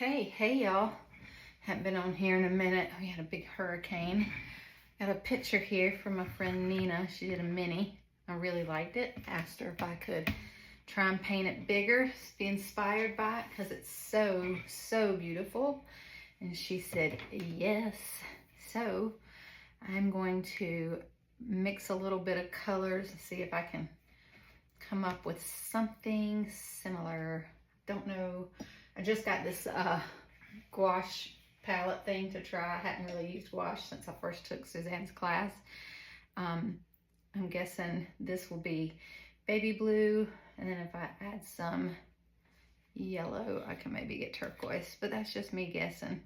Okay, hey y'all. Haven't been on here in a minute. We had a big hurricane. Got a picture here from my friend Nina. She did a mini. I really liked it. Asked her if I could try and paint it bigger, be inspired by it, because it's so beautiful. And she said yes. So I'm going to mix a little bit of colors and see if I can come up with something similar. Don't know. I just got this gouache palette thing to try. I hadn't really used gouache since I first took Suzanne's class. I'm guessing this will be baby blue, and then if I add some yellow, I can maybe get turquoise, but that's just me guessing.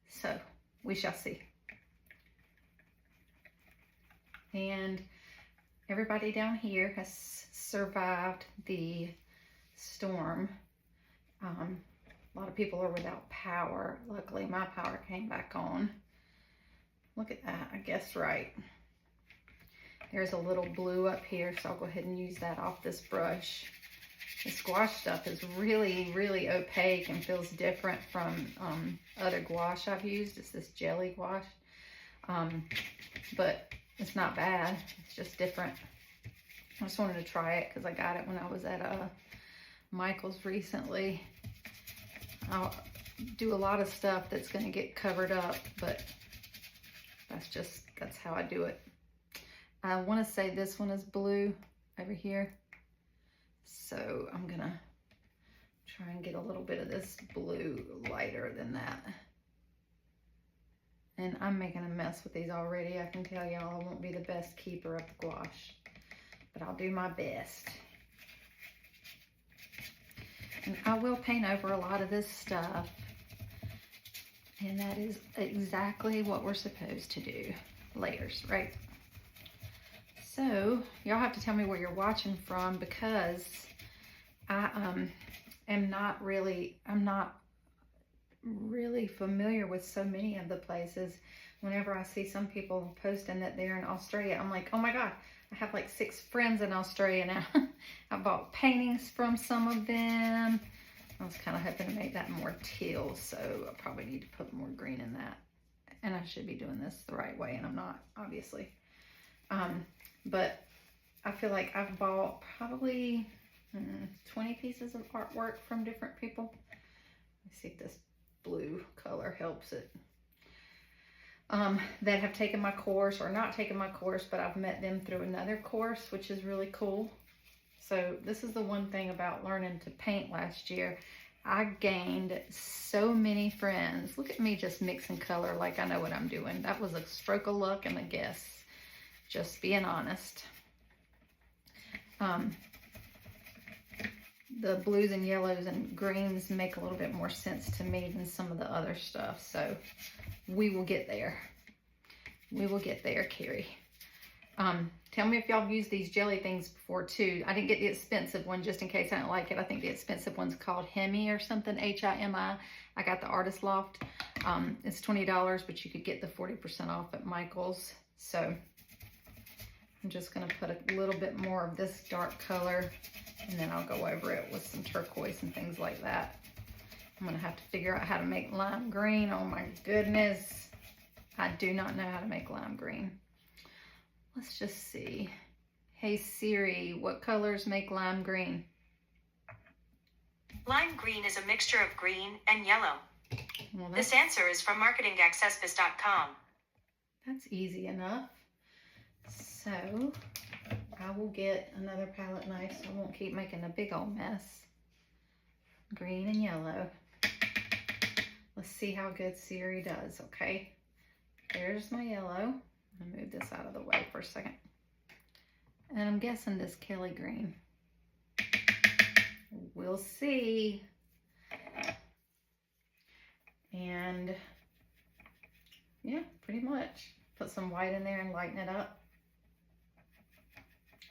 So we shall see. And everybody down here has survived the storm. A lot of people are without power. Luckily, my power came back on. Look at that, I guessed right. There's a little blue up here, so I'll go ahead and use that off this brush. This gouache stuff is really opaque and feels different from other gouache I've used. It's this jelly gouache, but it's not bad. It's just different. I just wanted to try it because I got it when I was at Michael's recently. I'll do a lot of stuff that's going to get covered up, but that's how I do it. I want to say this one is blue over here, so I'm gonna try and get a little bit of this blue lighter than that. And I'm making a mess with these already. I can tell y'all I won't be the best keeper of the gouache, but I'll do my best. And I will paint over a lot of this stuff. And that is exactly what we're supposed to do. Layers, right? So, y'all have to tell me where you're watching from, because I'm not really familiar with so many of the places. Whenever I see some people posting that they're in Australia, I'm like, oh my God, I have like 6 friends in Australia now. I bought paintings from some of them. I was kind of hoping to make that more teal, so I probably need to put more green in that. And I should be doing this the right way, and I'm not, obviously. But I feel like I've bought probably 20 pieces of artwork from different people. Let's see if this blue color helps it. That have taken my course or not taken my course, but I've met them through another course, which is really cool. So this is the one thing about learning to paint last year. I gained so many friends. Look at me just mixing color like I know what I'm doing. That was a stroke of luck and a guess. Just being honest. The blues and yellows and greens make a little bit more sense to me than some of the other stuff. So we will get there. We will get there, Carrie. Tell me if y'all have used these jelly things before too. I didn't get the expensive one just in case I don't like it. I think the expensive one's called Himi or something, H-I-M-I. I got the Artist Loft. It's $20, but you could get the 40% off at Michael's. So I'm just gonna put a little bit more of this dark color, and then I'll go over it with some turquoise and things like that. I'm gonna have to figure out how to make lime green. Oh my goodness. I do not know how to make lime green. Let's just see. Hey Siri, what colors make lime green? Lime green is a mixture of green and yellow. Well, this answer is from marketingaccesspis.com. That's easy enough. So I will get another palette knife so I won't keep making a big old mess. Green and yellow. Let's see how good Siri does, okay? There's my yellow. I'll move this out of the way for a second. And I'm guessing this Kelly green. We'll see. And yeah, pretty much. Put some white in there and lighten it up.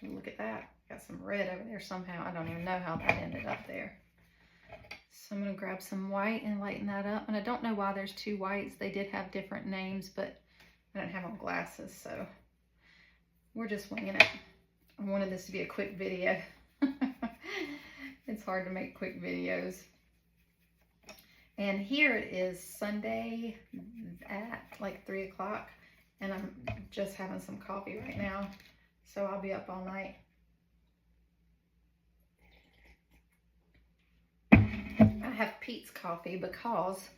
Look at that. Got some red over there somehow. I don't even know how that ended up there. So I'm going to grab some white and lighten that up. And I don't know why there's 2 whites. They did have different names, but I don't have on glasses, so we're just winging it. I wanted this to be a quick video. It's hard to make quick videos. And here it is Sunday at like 3 o'clock, and I'm just having some coffee right now, so I'll be up all night. I have Peet's coffee because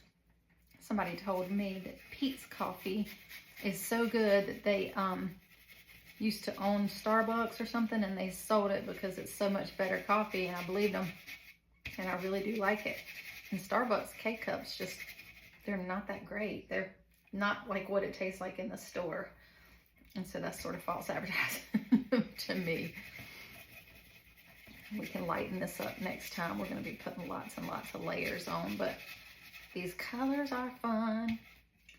somebody told me that Peet's coffee is so good that they used to own Starbucks or something, and they sold it because it's so much better coffee, and I believed them, and I really do like it. And Starbucks K-Cups just, they're not that great. They're not like what it tastes like in the store. And so that's sort of false advertising to me. We can lighten this up next time. We're going to be putting lots and lots of layers on, but these colors are fun.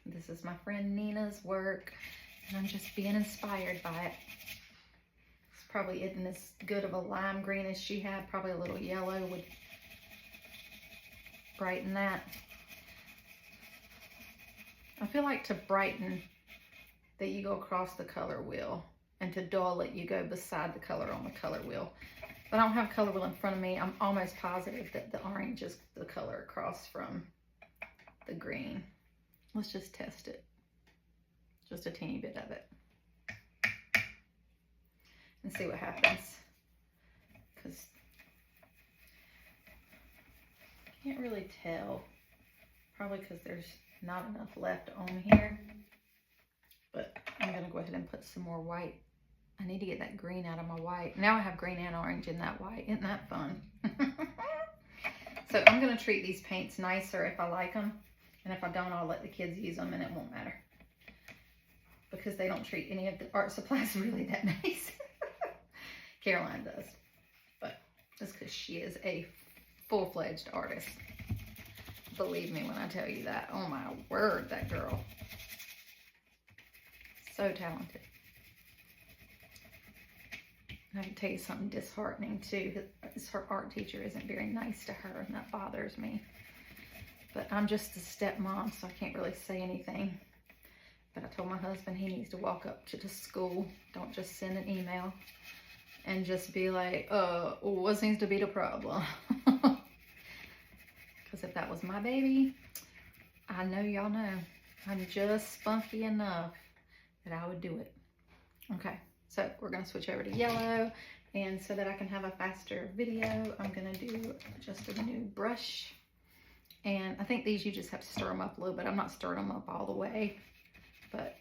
This is my friend Nina's work, and I'm just being inspired by it. It's probably isn't as good of a lime green as she had. Probably a little yellow would brighten that. I feel like to brighten that you go across the color wheel, and to dull it you go beside the color on the color wheel. But I don't have a color wheel in front of me. I'm almost positive that the orange is the color across from the green. Let's just test it. Just a teeny bit of it. And see what happens. Because I can't really tell. Probably because there's not enough left on here. But I'm going to go ahead and put some more white. I need to get that green out of my white. Now I have green and orange in that white. Isn't that fun? So I'm going to treat these paints nicer if I like them. And if I don't, I'll let the kids use them and it won't matter. Because they don't treat any of the art supplies really that nice. Caroline does. But that's because she is a full-fledged artist. Believe me when I tell you that. Oh my word, that girl. So talented. And I can tell you something disheartening too. Her art teacher isn't very nice to her, and that bothers me. But I'm just a stepmom, so I can't really say anything. But I told my husband he needs to walk up to the school. Don't just send an email and just be like, what seems to be the problem? Because if that was my baby, I know y'all know. I'm just spunky enough that I would do it. Okay, so we're going to switch over to yellow. And so that I can have a faster video, I'm going to do just a new brush. And I think these you just have to stir them up a little bit. I'm not stirring them up all the way, but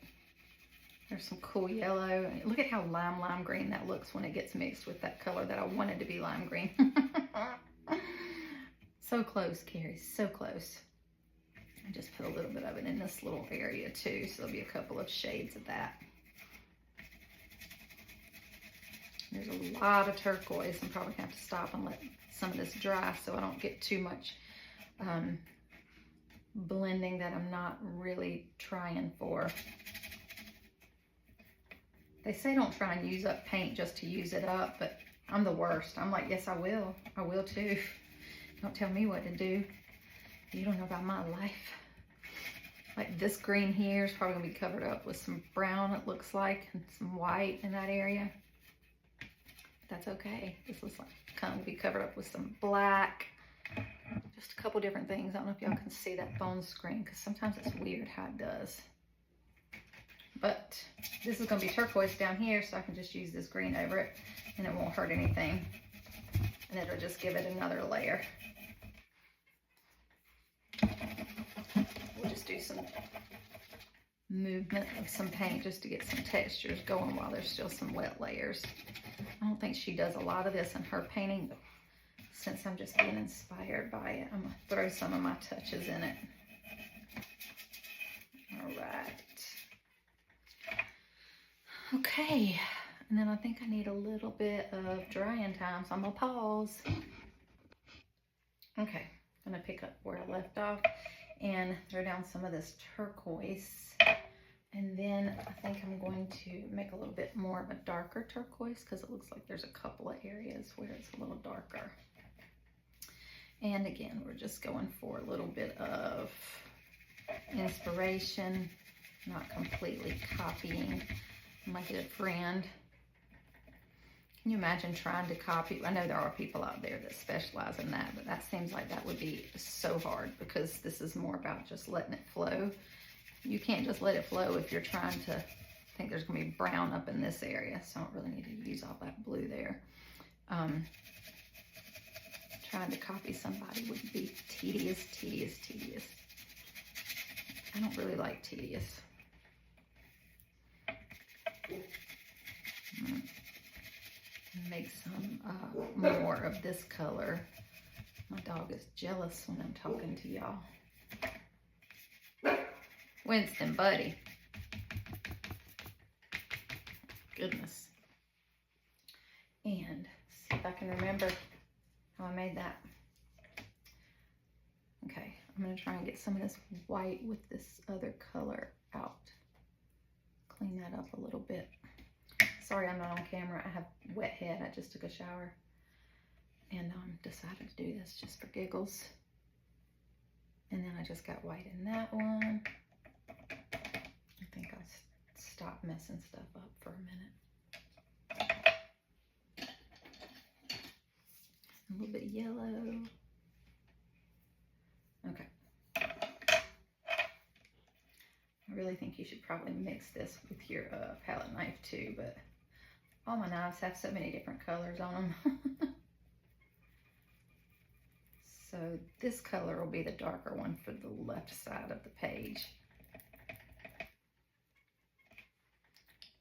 there's some cool yellow. Look at how lime green that looks when it gets mixed with that color that I wanted to be lime green. So close, Carrie, so close. I just put a little bit of it in this little area too, so there'll be a couple of shades of that. There's a lot of turquoise. I'm probably gonna have to stop and let some of this dry so I don't get too much blending that I'm not really trying for. They say don't try and use up paint just to use it up, but I'm the worst. I'm like, yes, I will. I will too. Don't tell me what to do. You don't know about my life. Like this green here is probably gonna be covered up with some brown, it looks like, and some white in that area. That's okay. This looks like it's kind of be covered up with some black. Just a couple different things. I don't know if y'all can see that phone screen because sometimes it's weird how it does. But this is going to be turquoise down here, so I can just use this green over it and it won't hurt anything. And it'll just give it another layer. We'll just do some movement of some paint just to get some textures going while there's still some wet layers. I don't think she does a lot of this in her painting, but since I'm just being inspired by it, I'm going to throw some of my touches in it. All right. Okay, and then I think I need a little bit of drying time, so I'm going to pause. Okay, I'm going to pick up where I left off and throw down some of this turquoise. And then I think I'm going to make a little bit more of a darker turquoise because it looks like there's a couple of areas where it's a little darker. And again, we're just going for a little bit of inspiration, not completely copying my good friend. Can you imagine trying to copy? I know there are people out there that specialize in that, but that seems like that would be so hard because this is more about just letting it flow. You can't just let it flow if you're trying to, I think there's gonna be brown up in this area, so I don't really need to use all that blue there. Trying to copy somebody would be tedious. I don't really like tedious. Make some more of this color. My dog is jealous when I'm talking to y'all. Winston, buddy. Goodness. And see if I can remember how I made that. Okay, I'm gonna try and get some of this white with this other color out. Clean that up a little bit. Sorry I'm not on camera. I have wet head. I just took a shower and decided to do this just for giggles. And then I just got white in that one. I think I'll stop messing stuff up for a minute. A little bit of yellow. Okay. I really think you should probably mix this with your palette knife too, but all my knives have so many different colors on them. So this color will be the darker one for the left side of the page.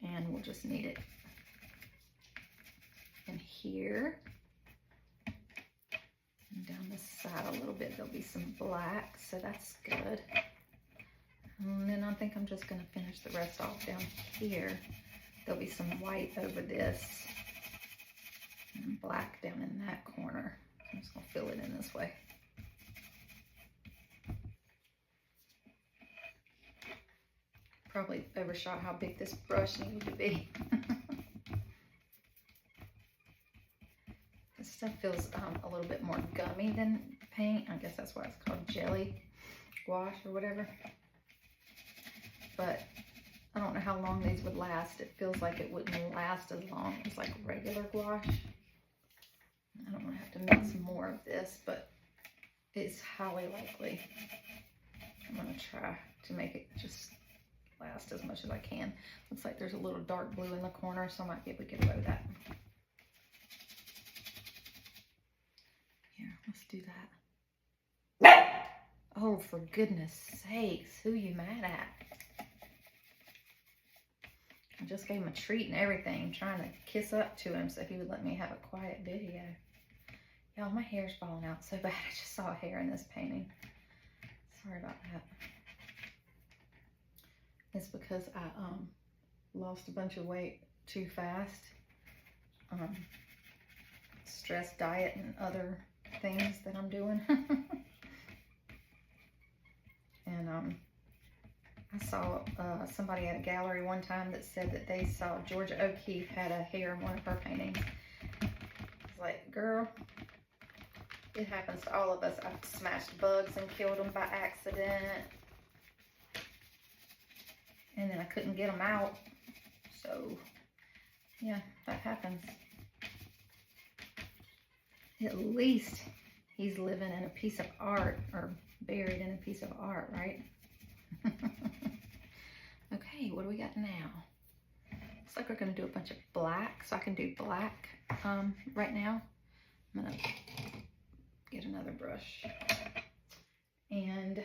And we'll just need it in here. And down this side a little bit, there'll be some black, so that's good. And then I think I'm just gonna finish the rest off down here. There'll be some white over this and black down in that corner. I'm just gonna fill it in this way. Probably overshot how big this brush needed to be. This stuff feels a little bit more gummy than paint. I guess that's why it's called jelly wash or whatever. But I don't know how long these would last. It feels like it wouldn't last as long as like regular gouache. I don't want to have to mix more of this, but it's highly likely. I'm going to try to make it just last as much as I can. Looks like there's a little dark blue in the corner, so I might be able to get away with that. Here, let's do that. Oh, for goodness sakes, who you mad at? I just gave him a treat and everything, trying to kiss up to him so he would let me have a quiet video. Y'all, my hair's falling out so bad. I just saw a hair in this painting. Sorry about that. It's because I lost a bunch of weight too fast. Stress diet and other things that I'm doing. And I saw somebody at a gallery one time that said that they saw Georgia O'Keeffe had a hair in one of her paintings. I was like, girl, it happens to all of us. I've smashed bugs and killed them by accident. And then I couldn't get them out. So, yeah, that happens. At least he's living in a piece of art, or buried in a piece of art, right? Okay, what do we got now? Looks like we're going to do a bunch of black, so I can do black right now. I'm going to get another brush and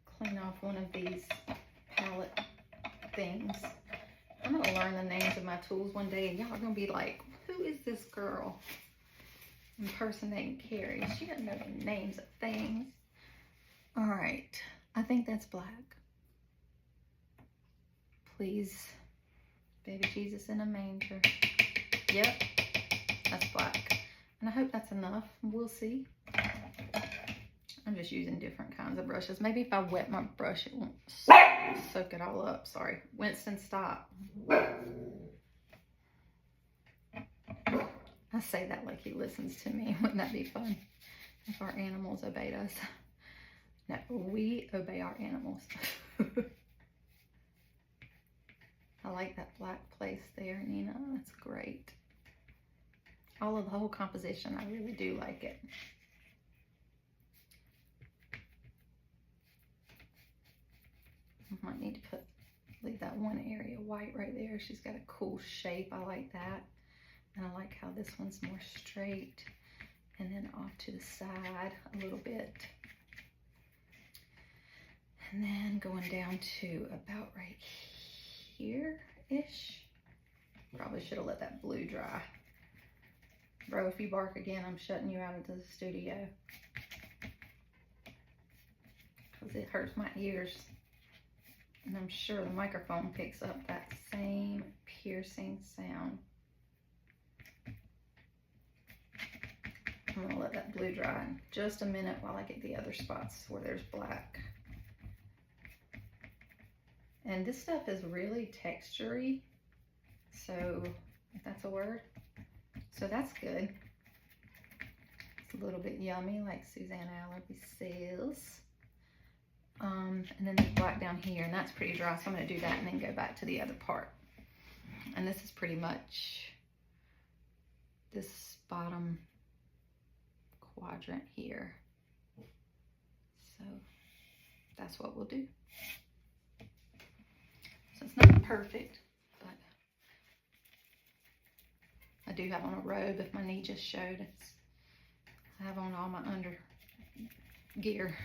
clean off one of these palette things. I'm going to learn the names of my tools one day, and y'all are going to be like, who is this girl impersonating Carrie? She doesn't know the names of things. All right, I think that's black. Please, baby Jesus in a manger. Yep, that's black. And I hope that's enough. We'll see. I'm just using different kinds of brushes. Maybe if I wet my brush, it won't soak it all up. Sorry. Winston, stop. I say that like he listens to me. Wouldn't that be fun if our animals obeyed us? No, we obey our animals. I like that black place there, Nina. That's great. all of the whole composition. I really do like it. I might need to leave that one area white right there. She's got a cool shape. I like that. And I like how this one's more straight and then off to the side a little bit. And then going down to about right here-ish. Probably should have let that blue dry. Bro, if you bark again, I'm shutting you out of the studio. Because it hurts my ears. And I'm sure the microphone picks up that same piercing sound. I'm gonna let that blue dry in just a minute while I get the other spots where there's black. And this stuff is really textury. So, if that's a word. So that's good. It's a little bit yummy, like Suzanne Allerby says. And then there's black down here, and that's pretty dry, so I'm going to do that and then go back to the other part. And this is pretty much this bottom quadrant here. So that's what we'll do. So it's not perfect, but I do have on a robe if my knee just showed. I have on all my under gear.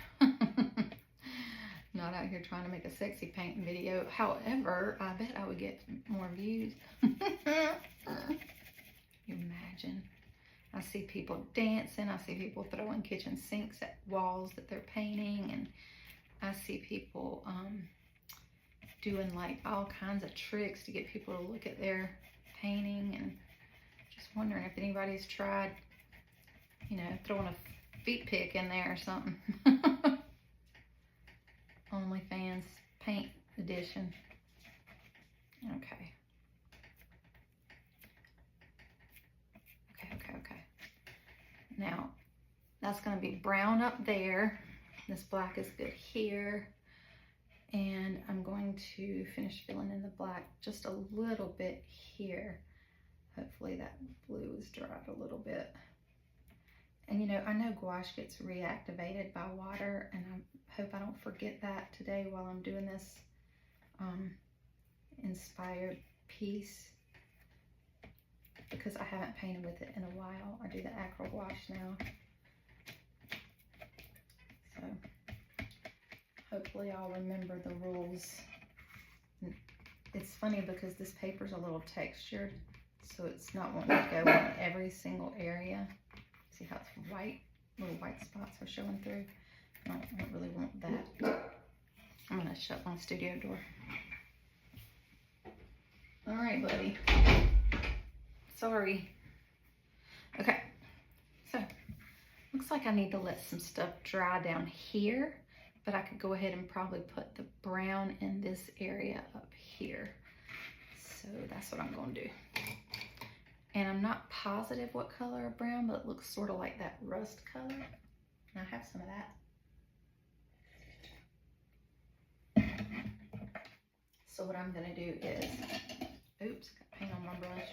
Not out here trying to make a sexy painting video. However, I bet I would get more views. You imagine. I see people dancing. I see people throwing kitchen sinks at walls that they're painting. And I see people doing like all kinds of tricks to get people to look at their painting. And just wondering if anybody's tried, you know, throwing a feet pick in there or something. OnlyFans paint edition. Okay. Okay. Now, that's going to be brown up there. This black is good here. And I'm going to finish filling in the black just a little bit here. Hopefully that blue is dried a little bit. And you know, I know gouache gets reactivated by water, and I hope I don't forget that today while I'm doing this inspired piece, because I haven't painted with it in a while. I do the acrylic gouache now. So hopefully I'll remember the rules. It's funny because this paper's a little textured, so it's not wanting to go in every single area. See how it's white, little white spots are showing through. I don't really want that. I'm gonna shut my studio door. All right, buddy. Sorry. Okay, so looks like I need to let some stuff dry down here, but I could go ahead and probably put the brown in this area up here. So that's what I'm gonna do. And I'm not positive what color of brown, but it looks sort of like that rust color. And I have some of that. So what I'm gonna do is, oops, got paint on my brush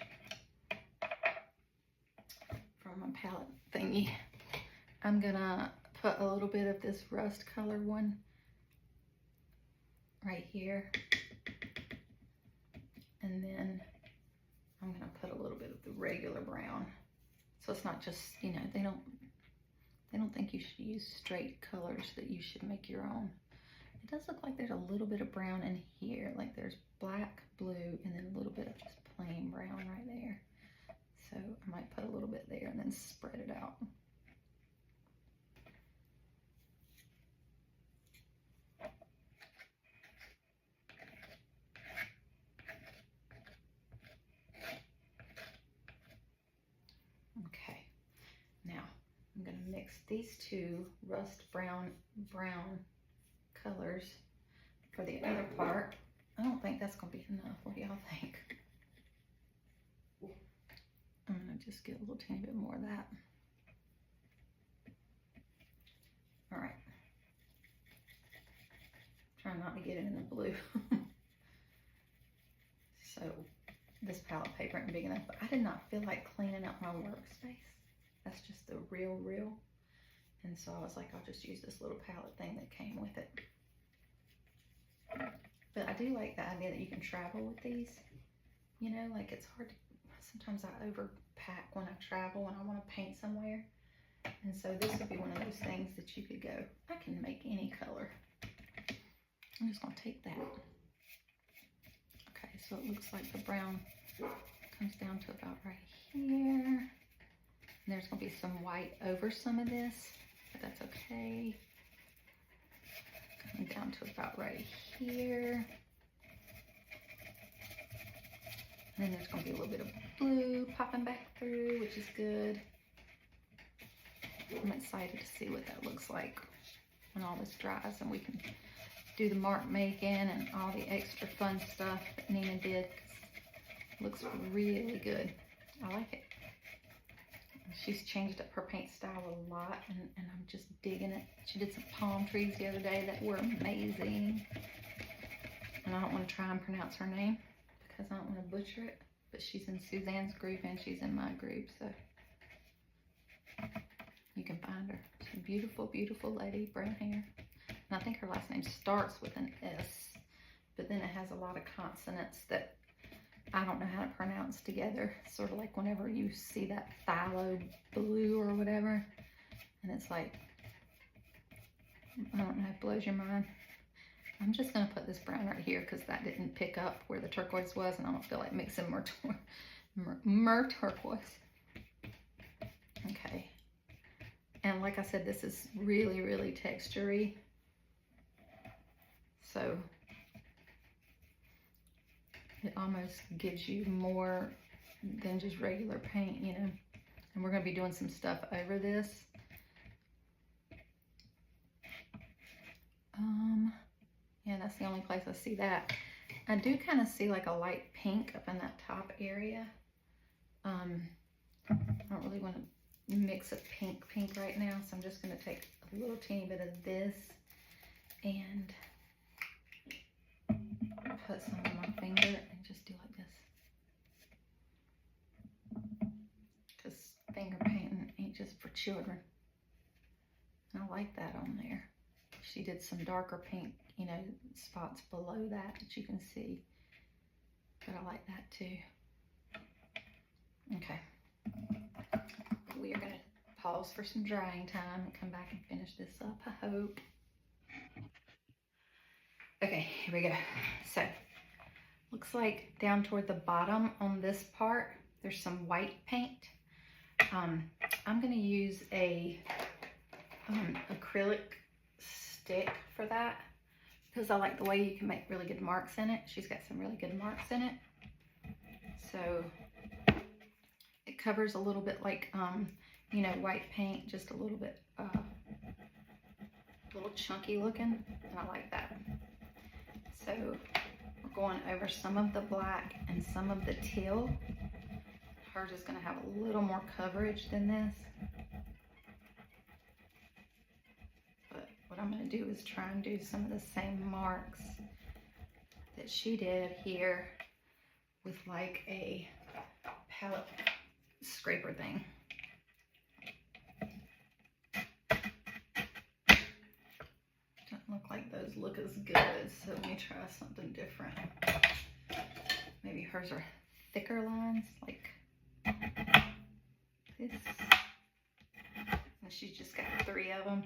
from my palette thingy. I'm gonna put a little bit of this rust color one right here. And then I'm gonna put a little bit of the regular brown. So it's not just, you know, they don't think you should use straight colors, that you should make your own. It does look like there's a little bit of brown in here, like there's black, blue, and then a little bit of just plain brown right there. So I might put a little bit there and then spread it out. Okay, now I'm gonna mix these two rust brown colors for the other part. I don't think that's gonna be enough. What do y'all think? I'm gonna just get a little tiny bit more of that. All right. Try not to get it in the blue. So this palette paper isn't big enough, but I did not feel like cleaning up my workspace. That's just the real. And so I was like, I'll just use this little palette thing that came with it. But I do like the idea that you can travel with these. You know, like it's hard to, sometimes I overpack when I travel and I want to paint somewhere. And so this would be one of those things that you could go, I can make any color. I'm just gonna take that. Okay, so it looks like the brown comes down to about right here. And there's gonna be some white over some of this, but that's okay. Coming down to about right here. And then there's gonna be a little bit of blue popping back through, which is good. I'm excited to see what that looks like when all this dries and we can do the mark making and all the extra fun stuff that Nina did. It looks really good. I like it. She's changed up her paint style a lot and I'm just digging it. She did some palm trees the other day that were amazing. And I don't want to try and pronounce her name because I don't want to butcher it. But she's in Suzanne's group and she's in my group, so you can find her. She's a beautiful, beautiful lady, brown hair. And I think her last name starts with an S, but then it has a lot of consonants that I don't know how to pronounce together. Sort of like whenever you see that phthalo blue or whatever, and it's like, I don't know, it blows your mind. I'm just gonna put this brown right here because that didn't pick up where the turquoise was, and I don't feel like mixing more turquoise. Okay. And like I said, this is really, really textury. So it almost gives you more than just regular paint, you know. And we're going to be doing some stuff over this. Yeah, that's the only place I see that. I do kind of see like a light pink up in that top area. I don't really want to mix a pink right now, so I'm just going to take a little teeny bit of this and put some on my finger and just do like this, because finger painting ain't just for children. And I like that on there. She did some darker pink, you know, spots below that you can see, but I like that too. Okay. We are going to pause for some drying time and come back and finish this up, I hope. Okay, here we go. So, looks like down toward the bottom on this part, there's some white paint. I'm going to use a acrylic stick for that because I like the way you can make really good marks in it. She's got some really good marks in it. So, it covers a little bit like, you know, white paint, just a little bit, a little chunky looking, and I like that. So we're going over some of the black and some of the teal. Hers is going to have a little more coverage than this. But what I'm going to do is try and do some of the same marks that she did here with like a palette scraper thing. Doesn't look like those look as good, so let me try something different. Maybe hers are thicker lines, like this. And she's just got 3 of them.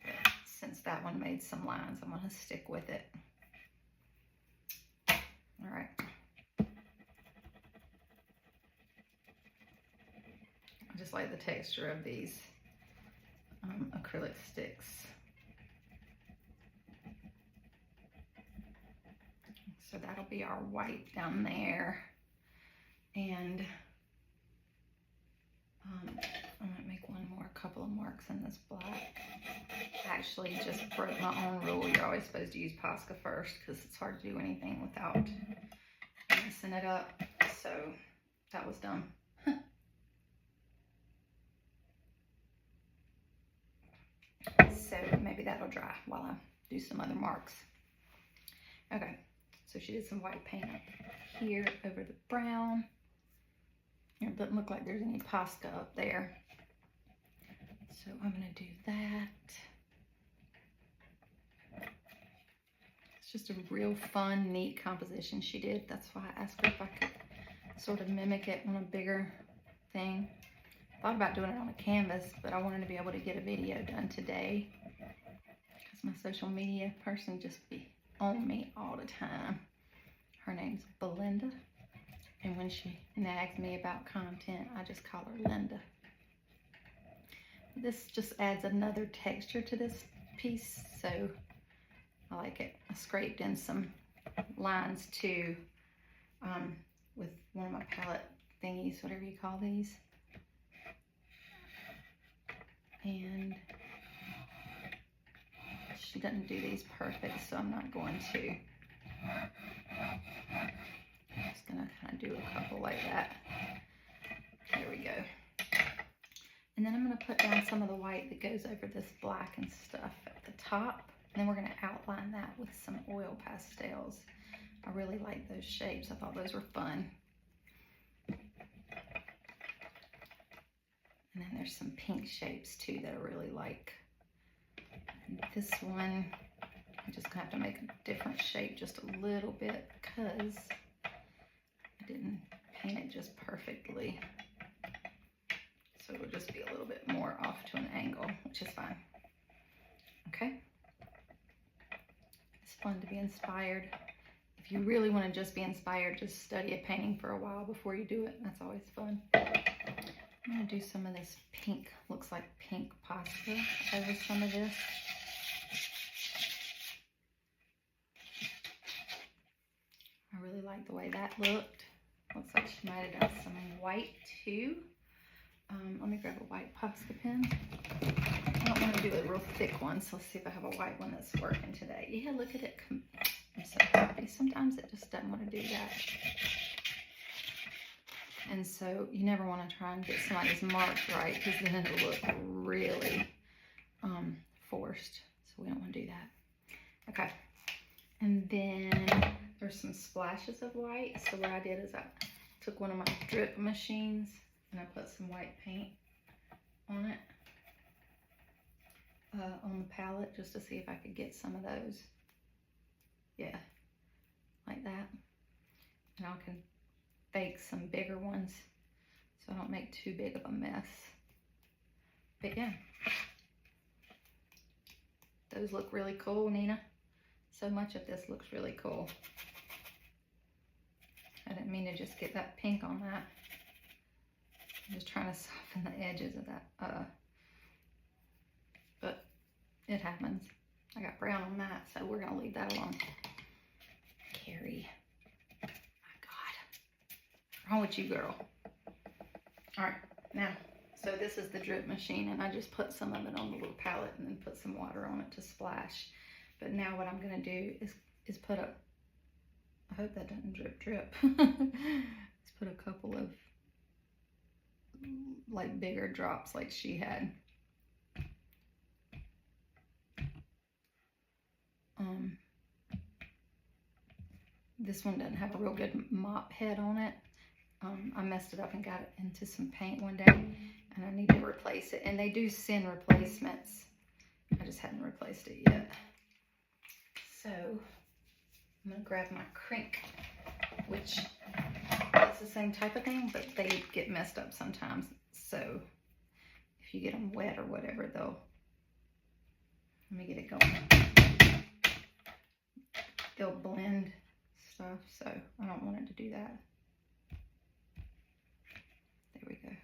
But since that one made some lines, I'm going to stick with it. All right. I just like the texture of these acrylic sticks. So that'll be our white down there. And I might make a couple of marks in this black. I actually just broke my own rule. You're always supposed to use Posca first because it's hard to do anything without messing it up. So that was dumb. So maybe that'll dry while I do some other marks. Okay, So she did some white paint up here over the brown. It doesn't look like there's any Posca up there. So I'm gonna do that. It's just a real fun, neat composition she did. That's why I asked her if I could sort of mimic it on a bigger thing. Thought about doing it on a canvas, but I wanted to be able to get a video done today because my social media person just be on me all the time. Her name's Belinda, and when she nags me about content, I just call her Linda. This just adds another texture to this piece, so I like it. I scraped in some lines too with one of my palette thingies, whatever you call these. And she doesn't do these perfect, so I'm not going to. I'm just gonna kind of do a couple like that. There we go. And then I'm gonna put down some of the white that goes over this black and stuff at the top. And then we're gonna outline that with some oil pastels. I really like those shapes. I thought those were fun. And then there's some pink shapes too that I really like. And this one, I'm just gonna have to make a different shape just a little bit because I didn't paint it just perfectly. So it'll just be a little bit more off to an angle, which is fine. Okay. It's fun to be inspired. If you really want to just be inspired, just study a painting for a while before you do it. That's always fun. I'm going to do some of this pink, looks like pink Posca over some of this. I really like the way that looked. Looks like she might have done some white too. Let me grab a white Posca pen. I don't want to do a real thick one, so let's see if I have a white one that's working today. Yeah, look at it. I'm so happy. Sometimes it just doesn't want to do that. And so you never want to try and get somebody's marks right because then it'll look really forced. So we don't want to do that. Okay. And then there's some splashes of white. So what I did is I took one of my drip machines and I put some white paint on it, on the palette, just to see if I could get some of those. Yeah, like that. And I can bake some bigger ones so I don't make too big of a mess. But yeah, those look really cool, Nina. So much of this looks really cool. I didn't mean to just get that pink on that. I'm just trying to soften the edges of that, but it happens. I got brown on that, so we're gonna leave that alone. Carrie, my God, what's wrong with you, girl? All right, now, so this is the drip machine, and I just put some of it on the little palette and then put some water on it to splash. But now what I'm gonna do is put a, I hope that doesn't drip. Let's put a couple of like bigger drops like she had. This one doesn't have a real good mop head on it. I messed it up and got it into some paint one day and I need to replace it. And they do send replacements. I just hadn't replaced it yet. So I'm gonna grab my Crink, which is the same type of thing, but they get messed up sometimes. So if you get them wet or whatever, they'll, let me get it going. They'll blend stuff, so I don't want it to do that. There we go.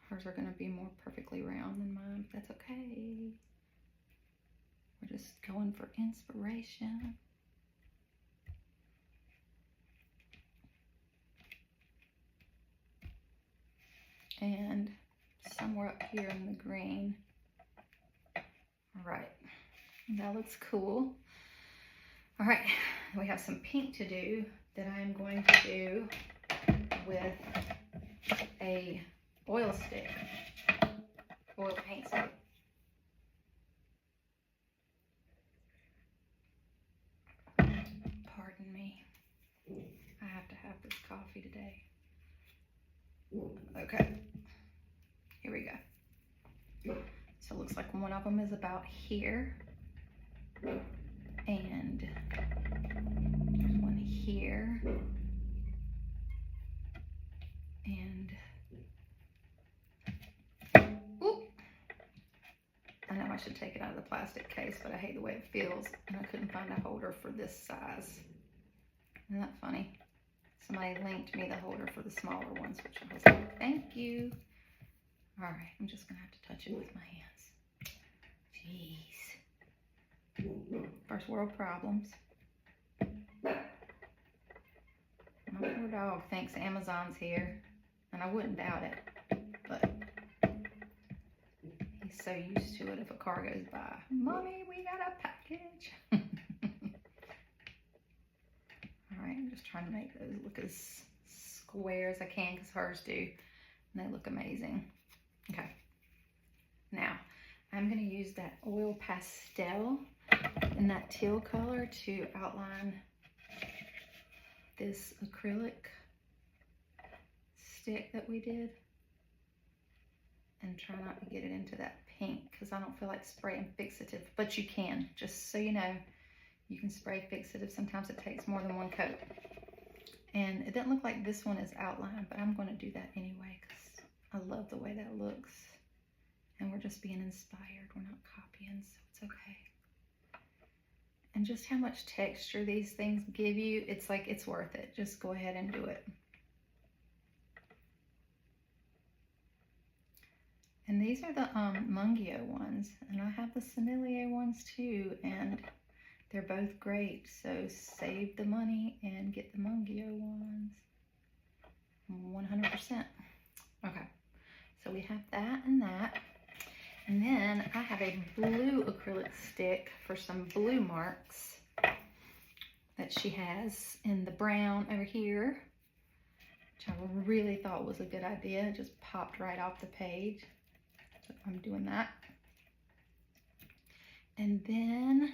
Hers are gonna be more perfectly round than mine, but that's okay. We're just going for inspiration. And somewhere up here in the green. All right, that looks cool. All right, we have some pink to do that I'm going to do with a oil stick, oil paint stick. one of them is about here, and there's one here, and oop, I know I should take it out of the plastic case, but I hate the way it feels, and I couldn't find a holder for this size. Isn't that funny? Somebody linked me the holder for the smaller ones, which I was like, thank you. All right, I'm just gonna have to touch it with my hands. Jeez. First world problems. My poor dog thinks Amazon's here, and I wouldn't doubt it, but he's so used to it if a car goes by. Mommy, we got a package. All right, I'm just trying to make those look as square as I can because hers do, and they look amazing. Okay, now I'm going to use that oil pastel in that teal color to outline this acrylic stick that we did, and try not to get it into that pink because I don't feel like spraying fixative, but you can, just so you know, you can spray fixative. Sometimes it takes more than one coat. And it doesn't look like this one is outlined, but I'm going to do that anyway because I love the way that looks. And we're just being inspired. We're not copying, so it's okay. And just how much texture these things give you, it's like it's worth it. Just go ahead and do it. And these are the Mungio ones, and I have the Sennelier ones too, and they're both great. So save the money and get the Mungio ones. 100%. Okay, so we have that and that. And then I have a blue acrylic stick for some blue marks that she has in the brown over here, which I really thought was a good idea. It just popped right off the page. So I'm doing that. And then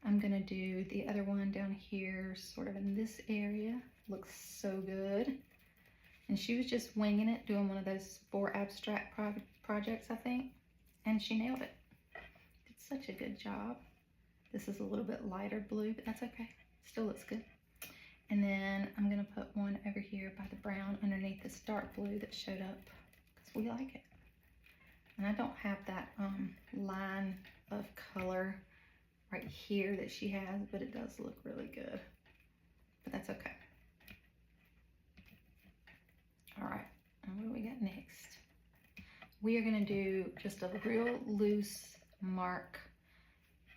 I'm gonna do the other one down here, sort of in this area. Looks so good. And she was just winging it, doing one of those 4 abstract projects, I think. And she nailed it. Did such a good job. This is a little bit lighter blue, but that's okay. Still looks good. And then I'm gonna put one over here by the brown underneath this dark blue that showed up because we like it. And I don't have that line of color right here that she has, but it does look really good. But that's okay. All right, and what do we got next? We are gonna do just a real loose mark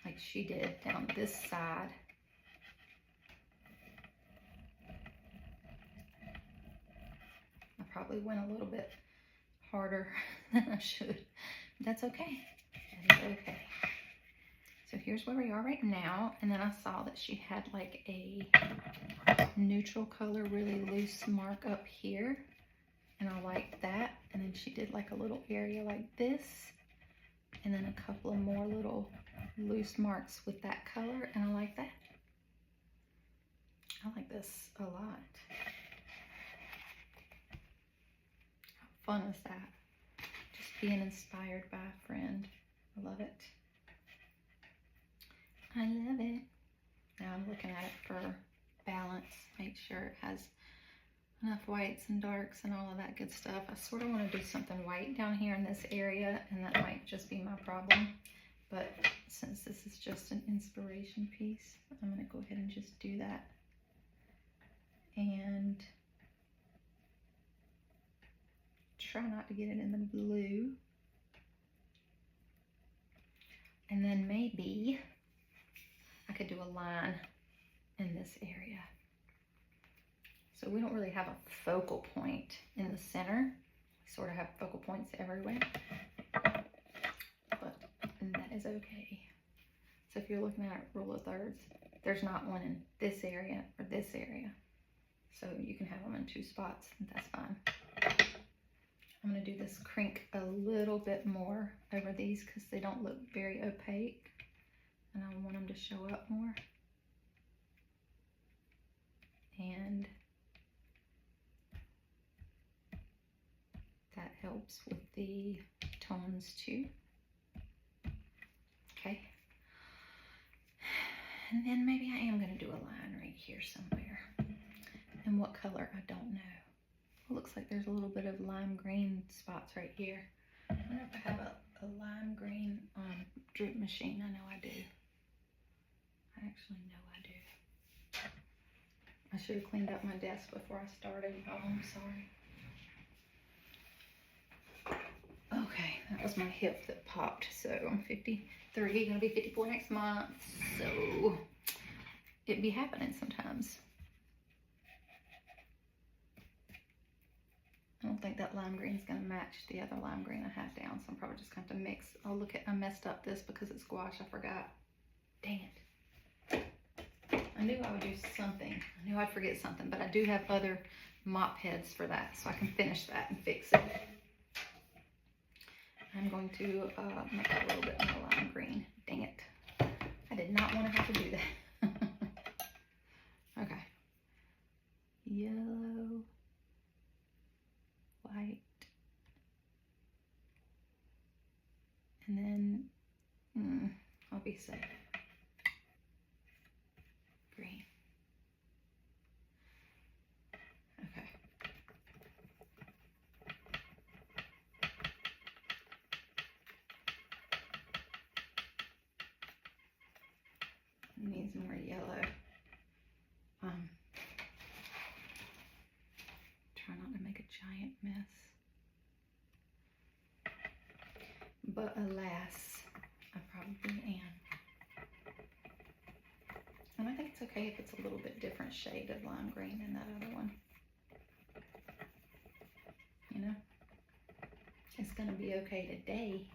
like she did down this side. I probably went a little bit harder than I should. That's okay. That is okay. So here's where we are right now. And then I saw that she had like a neutral color, really loose mark up here. And I like that. And then she did like a little area like this. And then a couple of more little loose marks with that color. And I like that. I like this a lot. How fun is that? Just being inspired by a friend. I love it. I love it. Now I'm looking at it for balance. Make sure it has enough whites and darks and all of that good stuff. I sort of want to do something white down here in this area, and that might just be my problem. But since this is just an inspiration piece, I'm going to go ahead and just do that. And try not to get it in the blue. And then maybe I could do a line in this area. So we don't really have a focal point in the center. We sort of have focal points everywhere, but that is okay. So if you're looking at rule of thirds, there's not one in this area or this area. So you can have them in 2 spots, and that's fine. I'm gonna do this crink a little bit more over these because they don't look very opaque, and I want them to show up more. And that helps with the tones too. And then maybe I am going to do a line right here somewhere. And what color, I don't know. It looks like there's a little bit of lime green spots right here. I wonder if I have a lime green drip machine. I know I do. I actually know I do. I should have cleaned up my desk before I started. Oh, I'm sorry. Okay, that was my hip that popped. So I'm 53, gonna be 54 next month. So it be happening sometimes. I don't think that lime green is going to match the other lime green I have down, so I'm probably just going to have to mix. Oh, look, I messed up this because it's gouache. I forgot. Dang it. I knew I would do something. I knew I'd forget something, but I do have other mop heads for that, so I can finish that and fix it. I'm going to make a little bit more lime green. Dang it. I did not want to have to do that. Okay. Yellow. White, and then I'll be safe. Green. Okay. Needs more yellow. Try not to make a giant mess. But alas, I probably am. And I think it's okay if it's a little bit different shade of lime green than that other one. You know? It's gonna be okay today.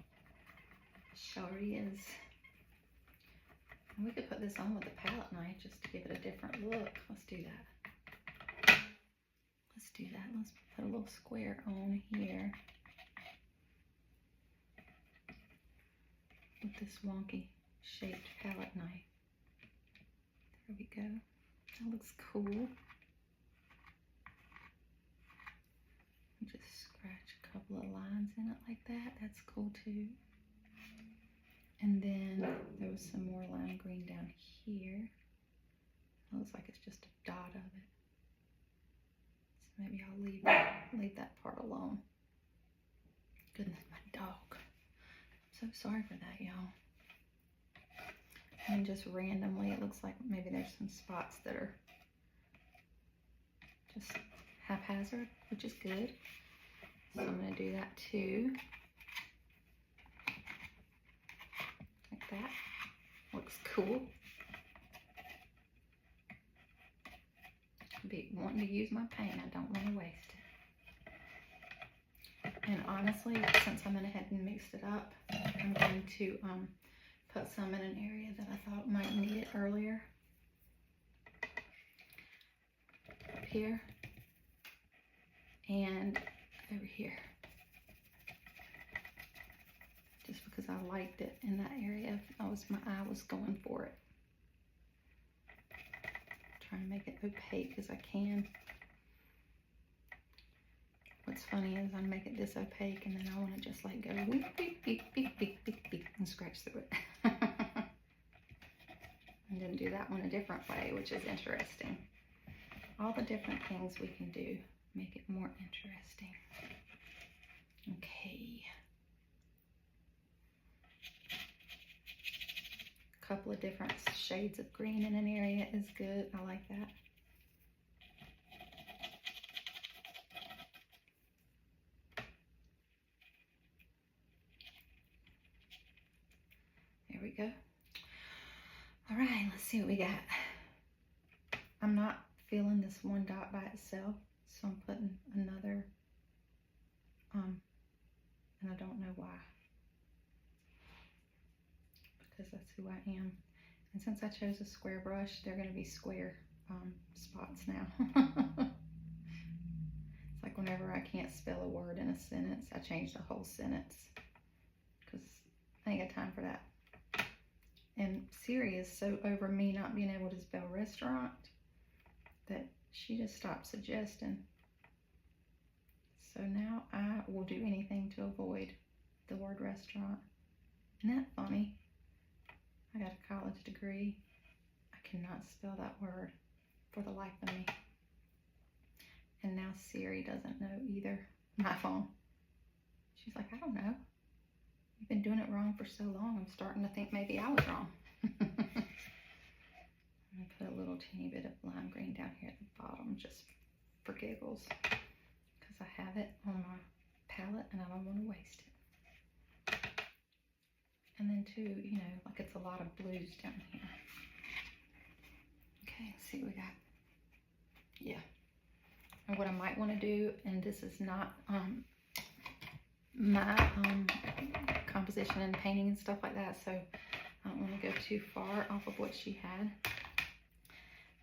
Sure is. And we could put this on with a palette knife just to give it a different look. Let's do that. Let's do that. Let's put a little square on here with this wonky shaped palette knife. There we go. That looks cool. Just scratch a couple of lines in it like that. That's cool too. And then there was some more lime green down here. It looks like it's just a dot of it. So maybe I'll leave that part alone. Goodness, my dog. I'm so sorry for that, y'all. And just randomly, it looks like maybe there's some spots that are just haphazard, which is good. So I'm going to do that too. Like that. Looks cool. Be wanting to use my paint. I don't want to waste it. And honestly, since I went ahead and mixed it up, I'm going to put some in an area that I thought might need it earlier. Up here. And over here. Just because I liked it in that area. My eye was going for it. Trying to make it opaque as I can. What's funny is I make it this opaque and then I want to just like go beep, beep, beep, beep, beep, beep, beep, and scratch through it. And then do that one a different way, which is interesting. All the different things we can do make it more interesting. Okay. A couple of different shades of green in an area is good. I like that. There we go. All right, let's see what we got. I'm not feeling this one dot by itself, so I'm putting another, and I don't know why, because that's who I am. And since I chose a square brush, they're going to be square spots now. It's like whenever I can't spell a word in a sentence, I change the whole sentence, because I ain't got time for that. And Siri is so over me not being able to spell restaurant that she just stopped suggesting. So now I will do anything to avoid the word restaurant. Isn't that funny? I got a college degree. I cannot spell that word for the life of me. And now Siri doesn't know either. My phone. She's like, I don't know. You've been doing it wrong for so long. I'm starting to think maybe I was wrong. I'm going to put a little teeny bit of lime green down here at the bottom just for giggles. Because I have it on my palette and I don't want to waste it. And then too, you know, like it's a lot of blues down here. Okay, let's see what we got. Yeah. And what I might want to do, and this is not my composition and painting and stuff like that, so I don't want to go too far off of what she had,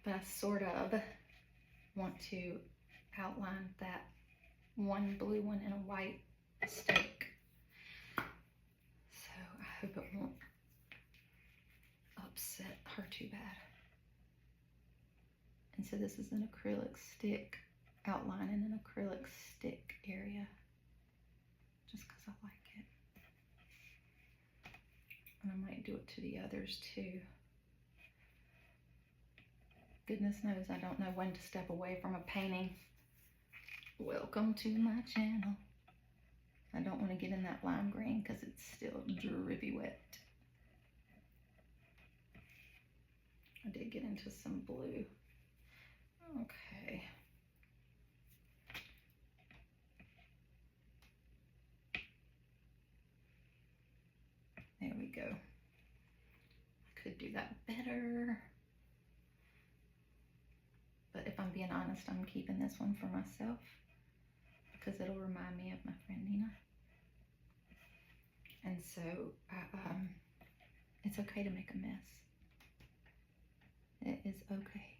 but I sort of want to outline that one blue one and a white stick, so I hope it won't upset her too bad. And so this is an acrylic stick outline in an acrylic stick area, just because I like it. And I might do it to the others too. Goodness knows I don't know when to step away from a painting. Welcome to my channel. I don't want to get in that lime green because it's still drippy wet. I did get into some blue. Okay. There we go. I could do that better. But if I'm being honest, I'm keeping this one for myself because it'll remind me of my friend Nina. And so it's okay to make a mess. It is okay.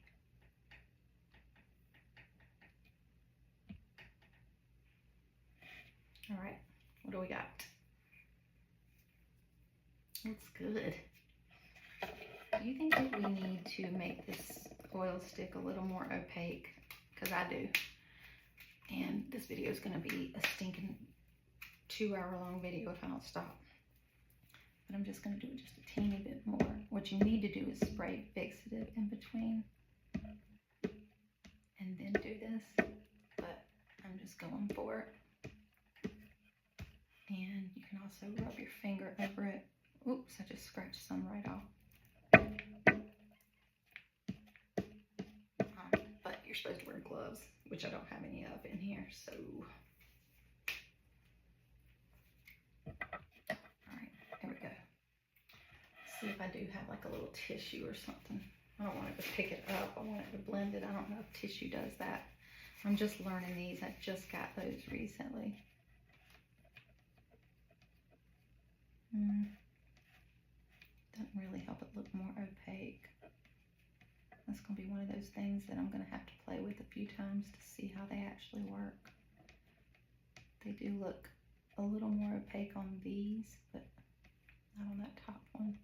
All right, what do we got? Looks good. Do you think that we need to make this oil stick a little more opaque? Because I do. And this video is going to be a stinking 2-hour-long video if I don't stop. But I'm just going to do it just a teeny bit more. What you need to do is spray fixative in between. And then do this. But I'm just going for it. And you can also rub your finger over it. Oops, I just scratched some right off. But you're supposed to wear gloves, which I don't have any of in here, so. Alright, there we go. Let's see if I do have like a little tissue or something. I don't want it to pick it up, I want it to blend it. I don't know if tissue does that. I'm just learning these, I just got those recently. Doesn't really help it look more opaque. That's going to be one of those things that I'm going to have to play with a few times to see how they actually work. They do look a little more opaque on these, but not on that top one.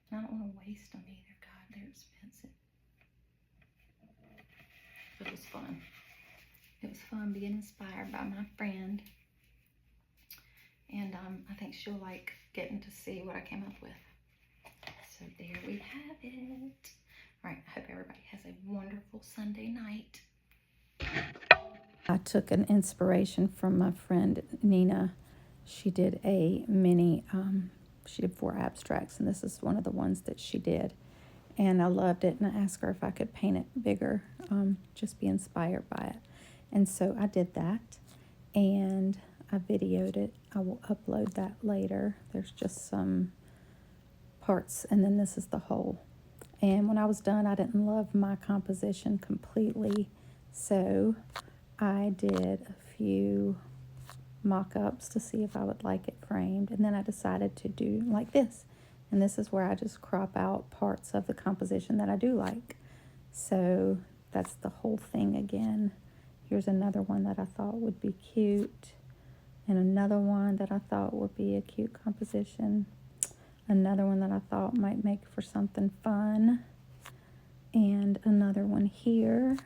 And I don't want to waste them either. God, they're expensive. But it was fun. It was fun being inspired by my friend. And I think she'll like getting to see what I came up with. So there we have it. All right, I hope everybody has a wonderful Sunday night. I took an inspiration from my friend Nina. She did a mini, she did 4 abstracts, and this is one of the ones that she did. And I loved it, and I asked her if I could paint it bigger, just be inspired by it. And so I did that, and I videoed it. I will upload that later. There's just some parts, and then this is the whole. And when I was done, I didn't love my composition completely, so I did a few mock-ups to see if I would like it framed, and then I decided to do like this. And this is where I just crop out parts of the composition that I do like. So that's the whole thing again. Here's another one that I thought would be cute, and another one that I thought would be a cute composition. Another one that I thought might make for something fun, and another one here,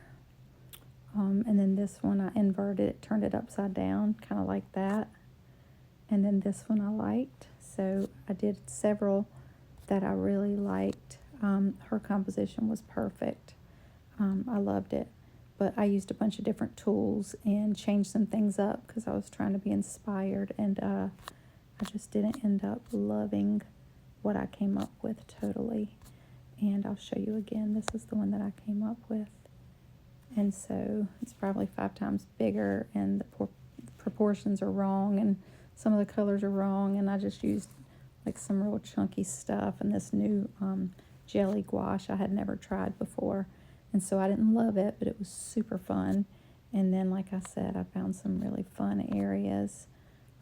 and then this one I inverted it, turned it upside down, kind of like that, and then this one I liked. So I did several that I really liked. her composition was perfect. I loved it. But I used a bunch of different tools and changed some things up because I was trying to be inspired, and I just didn't end up loving what I came up with totally. And I'll show you again. This is the one that I came up with. And so it's probably 5 times bigger, and the proportions are wrong, and some of the colors are wrong, and I just used like some real chunky stuff and this new jelly gouache I had never tried before. And so I didn't love it, but it was super fun. And then, like I said, I found some really fun areas,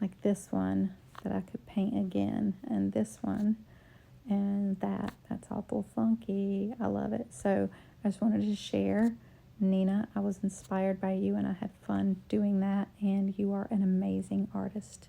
like this one that I could paint again, and this one, and that's awful funky. I love it. So I just wanted to share. Nina, I was inspired by you, and I had fun doing that, and you are an amazing artist.